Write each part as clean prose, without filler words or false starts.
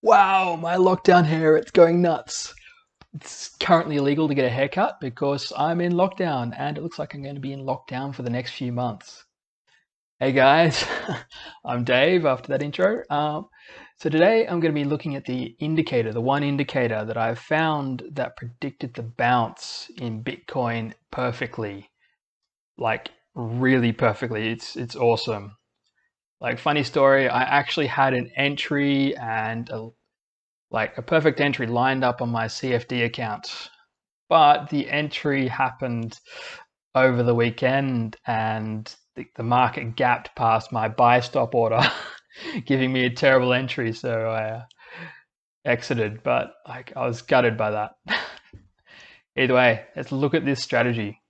Wow, my lockdown hair, it's going nuts. It's currently illegal to get a haircut because I'm in lockdown and it looks like I'm going to be in lockdown for the next few months. Hey guys, I'm Dave after that intro. So today I'm going to be looking at the indicator, the one indicator that I've found that predicted the bounce in Bitcoin perfectly, like really perfectly. It's awesome. Like funny story, I actually had an entry and a perfect entry lined up on my CFD account. But the entry happened over the weekend and the market gapped past my buy stop order, giving me a terrible entry. So I exited, but like I was gutted by that. Either way, let's look at this strategy.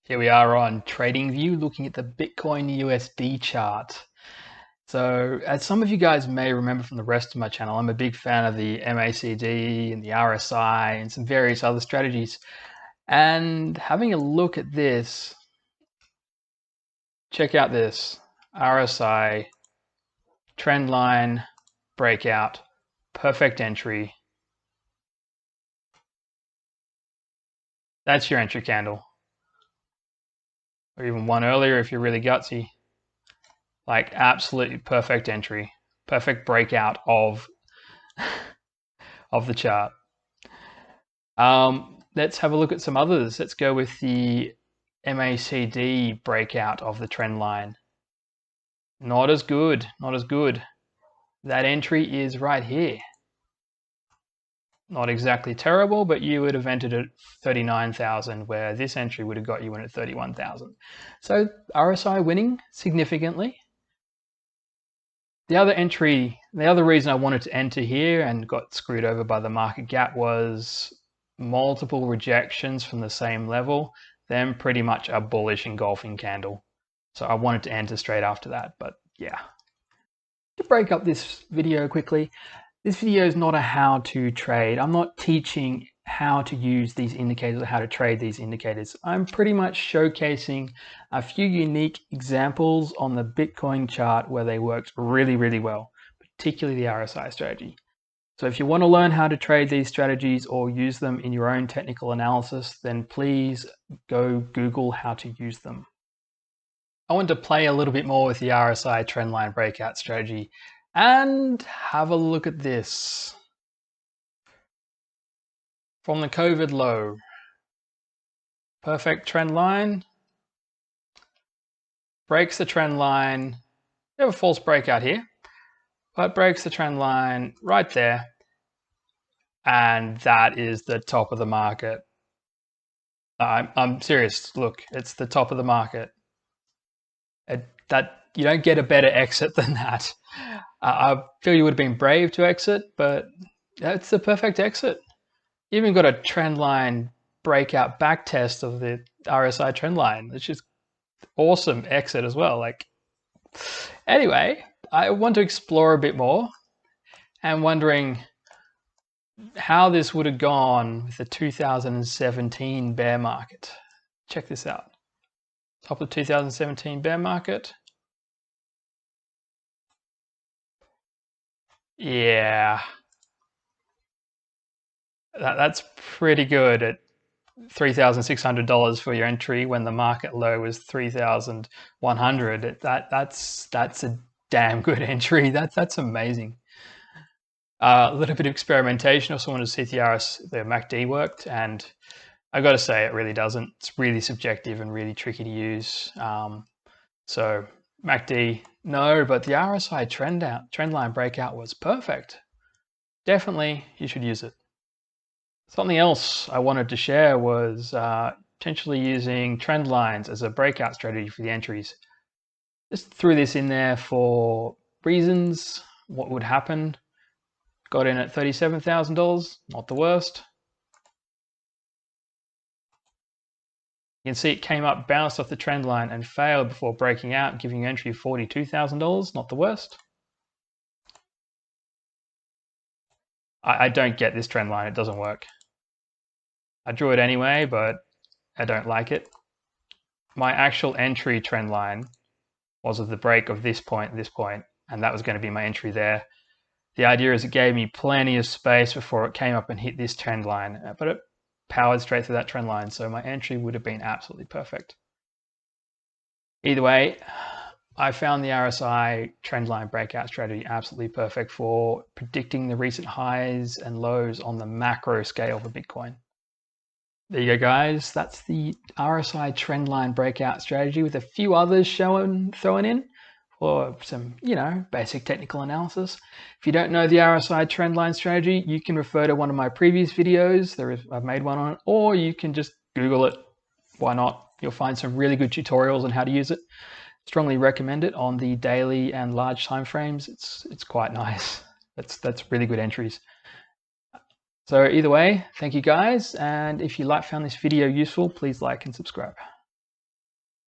Here we are on TradingView looking at the Bitcoin USD chart. So, as some of you guys may remember from the rest of my channel, I'm a big fan of the MACD and the RSI and some various other strategies. And having a look at this, check out this RSI trendline breakout, perfect entry. That's your entry candle. Or even one earlier if you're really gutsy. Like absolutely perfect entry, perfect breakout of the chart. Let's have a look at some others. Let's go with the MACD breakout of the trend line. Not as good, not as good. That entry is right here. Not exactly terrible, but you would have entered at 39,000, where this entry would have got you in at 31,000. So RSI winning significantly. The other reason I wanted to enter here and got screwed over by the market gap was multiple rejections from the same level, then pretty much a bullish engulfing candle. So I wanted to enter straight after that, but yeah. To break up this video quickly, this video is not a how to trade. I'm not teaching how to use these indicators or how to trade these indicators. I'm pretty much showcasing a few unique examples on the Bitcoin chart where they worked really, really well, particularly the RSI strategy. So if you want to learn how to trade these strategies or use them in your own technical analysis, then please go Google how to use them. I want to play a little bit more with the RSI trendline breakout strategy and have a look at this. From the COVID low, perfect trend line, breaks the trend line, we have a false breakout here, but breaks the trend line right there, and that is the top of the market. I'm serious, look, it's the top of the market. That you don't get a better exit than that. I feel you would have been brave to exit, but that's the perfect exit. You even got a trend line breakout back test of the RSI trend line, which is awesome exit as well. Like, anyway, I want to explore a bit more and wondering how this would have gone with the 2017 bear market. Check this out. Top of the 2017 bear market. Yeah, that's pretty good at $3,600 for your entry when the market low was 3,100. That's a damn good entry. That's amazing. A little bit of experimentation. Also wanted to see if the MACD worked, and I got to say it really doesn't. It's really subjective and really tricky to use. So MACD, no, but the RSI trend line breakout was perfect. Definitely, you should use it. Something else I wanted to share was potentially using trend lines as a breakout strategy for the entries. Just threw this in there for reasons, what would happen. Got in at $37,000, not the worst. You can see it came up, bounced off the trend line and failed before breaking out, giving you entry $42,000, not the worst. I don't get this trend line, it doesn't work. I drew it anyway, but I don't like it. My actual entry trend line was at the break of this point, and that was going to be my entry there. The idea is it gave me plenty of space before it came up and hit this trend line, but it powered straight through that trend line, so my entry would have been absolutely perfect. Either way, I found the RSI trendline breakout strategy absolutely perfect for predicting the recent highs and lows on the macro scale for Bitcoin. There you go, guys. That's the RSI trendline breakout strategy with a few others thrown in for some, basic technical analysis. If you don't know the RSI trendline strategy, you can refer to one of my previous videos. I've made one on it, or you can just Google it. Why not? You'll find some really good tutorials on how to use it. Strongly recommend it on the daily and large time frames. It's quite nice. That's really good entries. So either way, thank you guys, and if you found this video useful, please like and subscribe.